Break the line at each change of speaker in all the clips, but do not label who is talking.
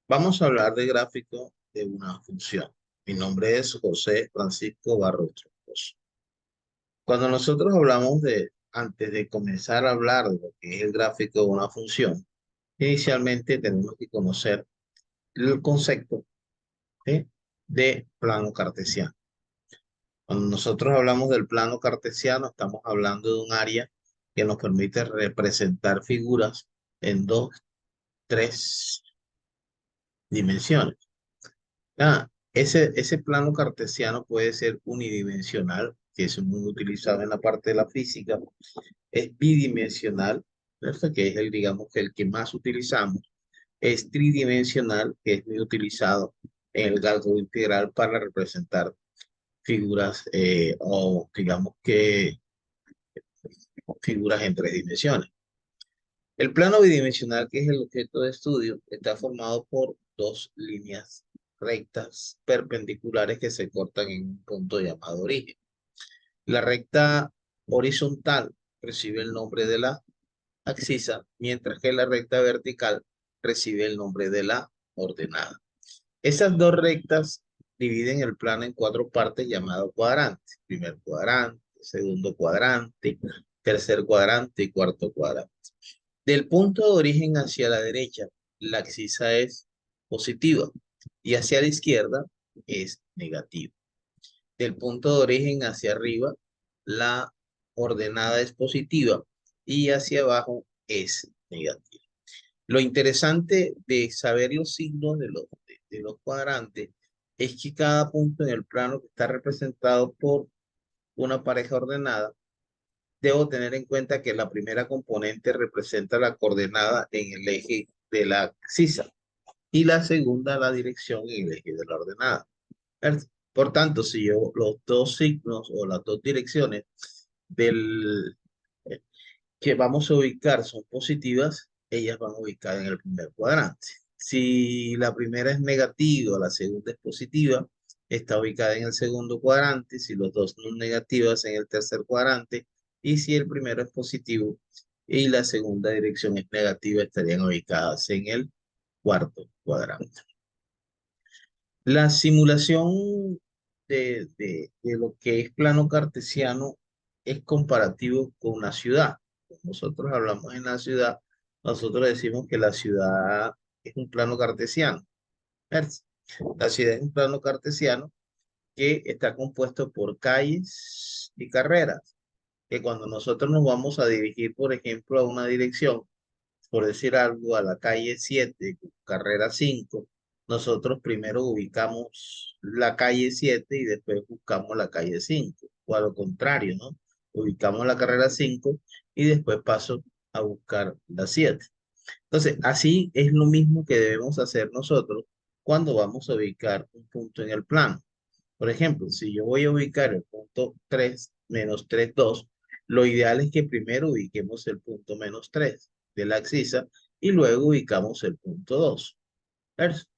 Vamos a hablar de gráfico de una función. Mi nombre es José Francisco Barros Troncoso. Cuando nosotros hablamos antes de comenzar a hablar de lo que es el gráfico de una función, inicialmente tenemos que conocer el concepto, ¿sí?, de plano cartesiano. Cuando nosotros hablamos del plano cartesiano, estamos hablando de un área que nos permite representar figuras en dos, tres dimensiones. Ese plano cartesiano puede ser unidimensional, que es muy utilizado en la parte de la física. Es bidimensional, ¿verdad?, que es digamos, que el que más utilizamos. Es tridimensional, que es muy utilizado en el cálculo integral para representar figuras o digamos que figuras en tres dimensiones. El plano bidimensional, que es el objeto de estudio, está formado por dos líneas rectas perpendiculares que se cortan en un punto llamado origen. La recta horizontal recibe el nombre de la abscisa, mientras que la recta vertical recibe el nombre de la ordenada. Esas dos rectas dividen el plano en cuatro partes llamadas cuadrantes. Primer cuadrante, segundo cuadrante, tercer cuadrante y cuarto cuadrante. Del punto de origen hacia la derecha, la abscisa es positiva y hacia la izquierda es negativa. Del punto de origen hacia arriba, la ordenada es positiva y hacia abajo es negativa. Lo interesante de saber los signos de los cuadrantes es que cada punto en el plano que está representado por una pareja ordenada, debo tener en cuenta que la primera componente representa la coordenada en el eje de la abscisa y la segunda la dirección en el eje de la ordenada. Por tanto, si yo los dos signos o las dos direcciones del, eh, que vamos a ubicar son positivas, ellas van a ubicar en el primer cuadrante. Si la primera es negativa, la segunda es positiva, está ubicada en el segundo cuadrante. Si los dos son negativas, en el tercer cuadrante. Y si el primero es positivo y la segunda dirección es negativa, estarían ubicadas en el cuarto cuadrante. La simulación de lo que es plano cartesiano es comparativo con una ciudad. Cuando nosotros hablamos en la ciudad, nosotros decimos que la ciudad es un plano cartesiano. ¿Ves? La ciudad es un plano cartesiano que está compuesto por calles y carreras, que cuando nosotros nos vamos a dirigir, por ejemplo, a una dirección, por decir algo, a la calle 7, carrera 5, nosotros primero ubicamos la calle 7 y después buscamos la calle 5, o a lo contrario, ¿no? Ubicamos la carrera 5 y después paso a buscar la 7. Entonces, así es lo mismo que debemos hacer nosotros cuando vamos a ubicar un punto en el plano. Por ejemplo, si yo voy a ubicar el punto 3 menos 3, 2, lo ideal es que primero ubiquemos el punto menos 3 de la abscisa y luego ubicamos el punto 2. ¿Ves?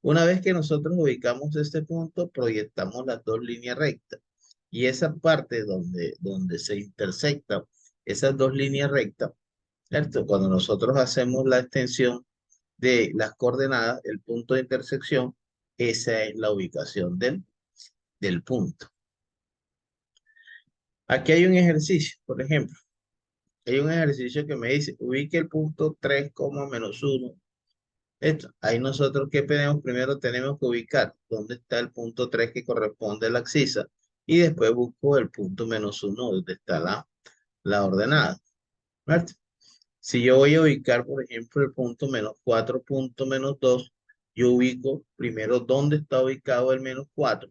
Una vez que nosotros ubicamos este punto, proyectamos las dos líneas rectas. Y esa parte donde se intersectan esas dos líneas rectas, ¿cierto? Cuando nosotros hacemos la extensión de las coordenadas, el punto de intersección, esa es la ubicación del punto. Aquí hay un ejercicio, por ejemplo. Hay un ejercicio que me dice, ubique el punto 3, menos 1. Esto, ahí nosotros, ¿qué tenemos? Primero tenemos que ubicar dónde está el punto 3 que corresponde a la abscisa y después busco el punto menos 1 donde está la ordenada. ¿Verdad? Si yo voy a ubicar, por ejemplo, el punto menos 4, punto menos 2, yo ubico primero dónde está ubicado el menos 4,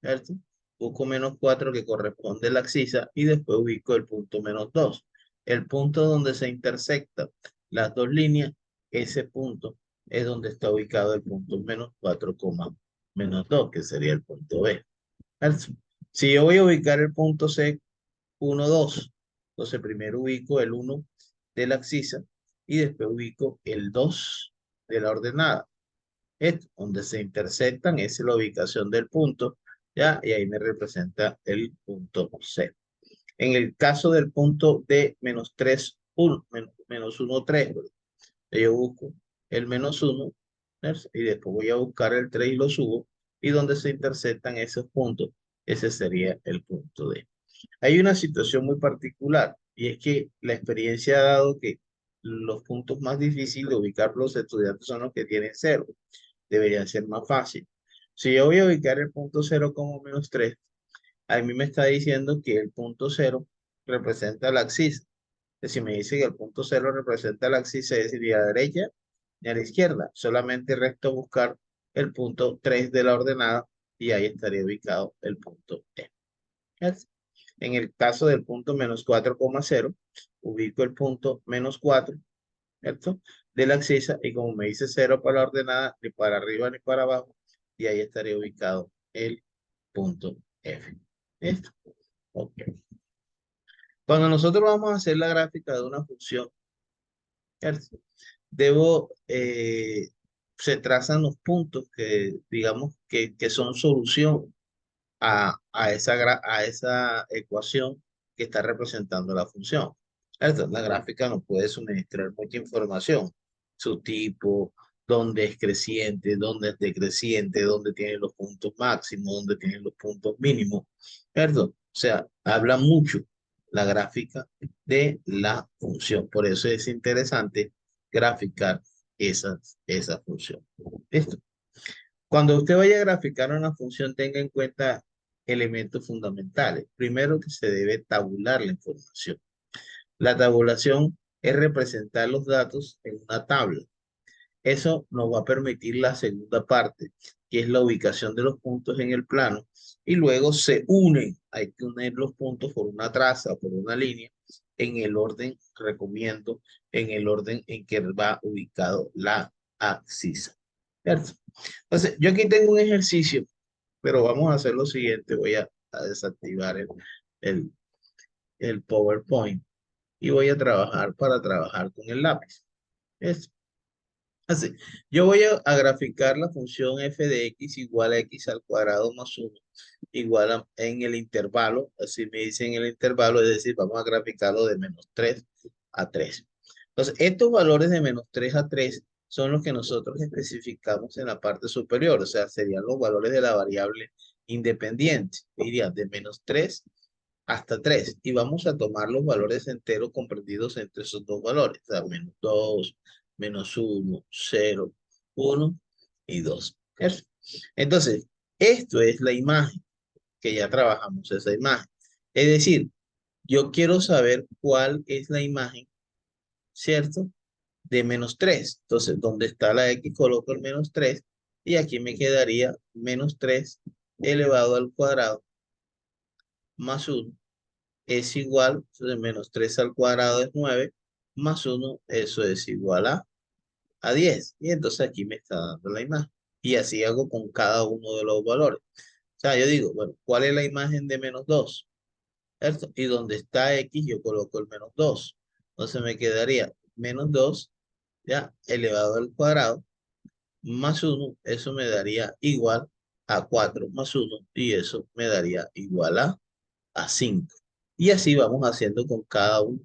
¿cierto? Busco menos 4 que corresponde a la abscisa y después ubico el punto menos 2. El punto donde se intersectan las dos líneas, ese punto es donde está ubicado el punto menos 4, menos 2, que sería el punto B. ¿Cierto? Si yo voy a ubicar el punto C, 1, 2, entonces primero ubico el 1 de la abscisa y después ubico el 2 de la ordenada. Esto, donde se intersectan, esa es la ubicación del punto, ¿ya? Y ahí me representa el punto C. En el caso del punto D menos 3, 1, menos 1, 3, ¿verdad? Yo busco el menos 1 ¿cierto? Y después voy a buscar el 3 y lo subo, y donde se intersectan esos puntos, ese sería el punto D. Hay una situación muy particular, y es que la experiencia ha dado que los puntos más difíciles de ubicar por los estudiantes son los que tienen cero. Deberían ser más fáciles. Si yo voy a ubicar el punto cero como -3, a mí me está diciendo que el punto cero representa la axis. Si me dice que el punto cero representa la axis, es decir, ni a la derecha ni a la izquierda. Solamente resta buscar el punto 3 de la ordenada y ahí estaría ubicado el punto E. ¿Ves? En el caso del punto -4,0, ubico el punto -4, ¿cierto? De la axis y como me dice 0 para la ordenada, ni para arriba ni para abajo, y ahí estaría ubicado el punto F. ¿Listo? Ok. Cuando nosotros vamos a hacer la gráfica de una función, ¿cierto? Se trazan los puntos que, digamos, que son solución a esa ecuación que está representando la función. ¿Cierto? La gráfica nos puede suministrar mucha información, su tipo, dónde es creciente, dónde es decreciente, dónde tiene los puntos máximos, dónde tiene los puntos mínimos, ¿cierto? O sea, habla mucho la gráfica de la función. Por eso es interesante graficar esa función. ¿Listo? Cuando usted vaya a graficar una función, tenga en cuenta elementos fundamentales. Primero, que se debe tabular la información. La tabulación es representar los datos en una tabla. Eso nos va a permitir la segunda parte, que es la ubicación de los puntos en el plano. Y luego se unen, hay que unir los puntos por una traza, por una línea, en el orden, recomiendo, en el orden en que va ubicado la axis. ¿Cierto? Entonces, yo aquí tengo un ejercicio, pero vamos a hacer lo siguiente. Voy a desactivar el, el PowerPoint y voy a trabajar para trabajar con el lápiz. Eso. Así, yo voy a graficar la función f de x igual a x al cuadrado más 1 igual en el intervalo, así me dicen el intervalo, es decir, vamos a graficarlo de -3 a 3. Entonces, estos valores de -3 a 3 son los que nosotros especificamos en la parte superior, o sea, serían los valores de la variable independiente, iría de -3 hasta 3, y vamos a tomar los valores enteros comprendidos entre esos dos valores, o sea, -2, -1, 0, 1 y 2. ¿Cierto? Entonces, esto es la imagen, que ya trabajamos esa imagen. Es decir, yo quiero saber cuál es la imagen, ¿cierto? De -3. Entonces, donde está la X, coloco el -3 y aquí me quedaría -3 elevado al cuadrado más 1 es igual, entonces -3 al cuadrado es 9, más 1, eso es igual a 10. Y entonces aquí me está dando la imagen. Y así hago con cada uno de los valores. O sea, yo digo, bueno, ¿cuál es la imagen de -2? ¿Cierto? Y donde está X, yo coloco el -2. Entonces me quedaría -2, ya, elevado al cuadrado, más 1, eso me daría igual a 4 más 1, y eso me daría igual a 5. Y así vamos haciendo con cada uno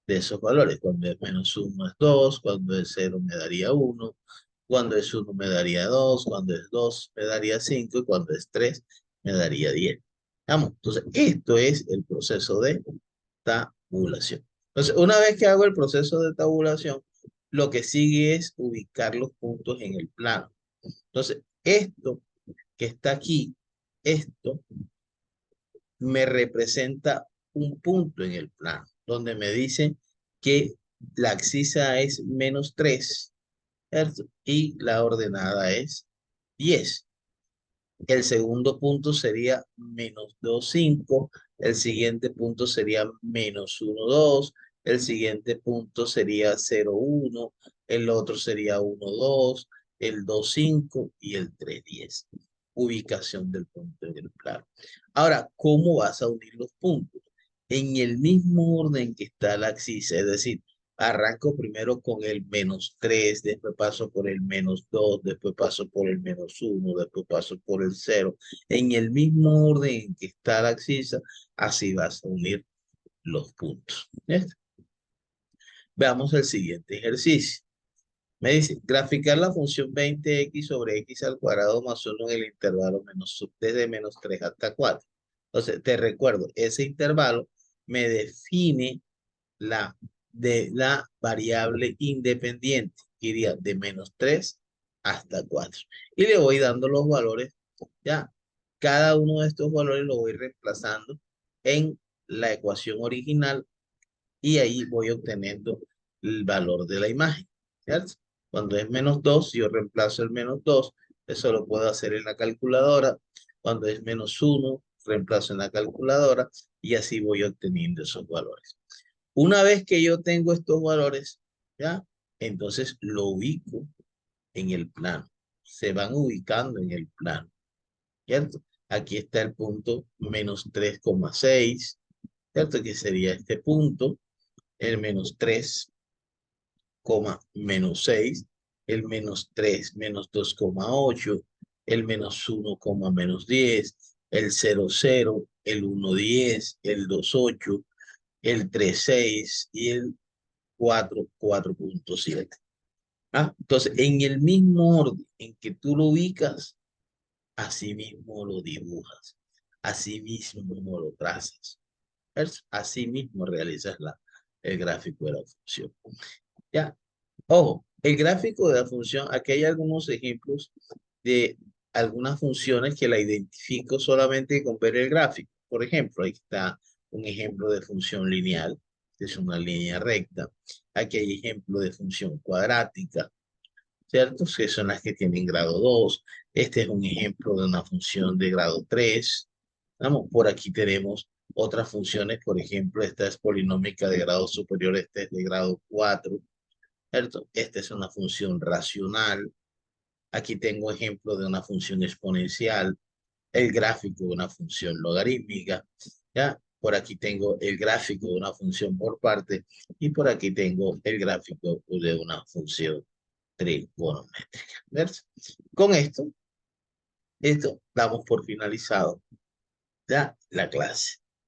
de esos valores. Cuando es -1 es 2, cuando es 0 me daría 1, cuando es 1 me daría 2, cuando es 2 me daría 5 y cuando es 3 me daría 10. Vamos, entonces esto es el proceso de tabulación. Entonces, una vez que hago el proceso de tabulación, lo que sigue es ubicar los puntos en el plano. Entonces, esto que está aquí, esto me representa un punto en el plano, donde me dice que la axis-A es -3, ¿cierto? Y la ordenada es 10. El segundo punto sería -2,5. El siguiente punto sería -1,2. El siguiente punto sería 0,1. El otro sería 1,2. El 2,5 y el 3,10. Ubicación del punto en el plano. Ahora, ¿cómo vas a unir los puntos? En el mismo orden que está la axis, es decir, arranco primero con el -3, después paso por el -2, después paso por el -1, después paso por el 0. En el mismo orden en que está la axis, así vas a unir los puntos. ¿Listo? Veamos el siguiente ejercicio. Me dice, graficar la función 20x sobre x al cuadrado más 1 en el intervalo desde menos 3 hasta 4. Entonces, te recuerdo, ese intervalo me define la variable independiente, que iría de menos 3 hasta 4. Y le voy dando los valores, ya. Cada uno de estos valores lo voy reemplazando en la ecuación original y ahí voy obteniendo el valor de la imagen, ¿cierto? Cuando es menos 2 yo reemplazo el menos 2, eso lo puedo hacer en la calculadora. Cuando es menos 1 reemplazo en la calculadora y así voy obteniendo esos valores. Una vez que yo tengo estos valores, ¿ya? Entonces lo ubico en el plano. Se van ubicando en el plano, ¿cierto? Aquí está el punto menos 3,6, ¿cierto? Que sería este punto, el menos 3, menos 6, el menos 3, menos 2,8, el menos 1, menos 10, el 0,0, el 1,10, el 2,8, el 3,6 y el 4,7. ¿Ah? Entonces, en el mismo orden en que tú lo ubicas, así mismo lo dibujas, así mismo lo trazas. Así mismo realizas el gráfico de la función. ¿Ya? Ojo, el gráfico de la función, aquí hay algunos ejemplos de algunas funciones que la identifico solamente con ver el gráfico. Por ejemplo, ahí está un ejemplo de función lineal, que es una línea recta. Aquí hay ejemplo de función cuadrática, ¿cierto? Que son las que tienen grado 2. Este es un ejemplo de una función de grado 3. Vamos, por aquí tenemos otras funciones, por ejemplo, esta es polinómica de grado superior, esta es de grado 4, ¿cierto? Esta es una función racional. Aquí tengo ejemplo de una función exponencial, el gráfico de una función logarítmica, ¿ya? Por aquí tengo el gráfico de una función por parte y por aquí tengo el gráfico de una función trigonométrica. ¿Ves? Con esto damos por finalizado ya la clase.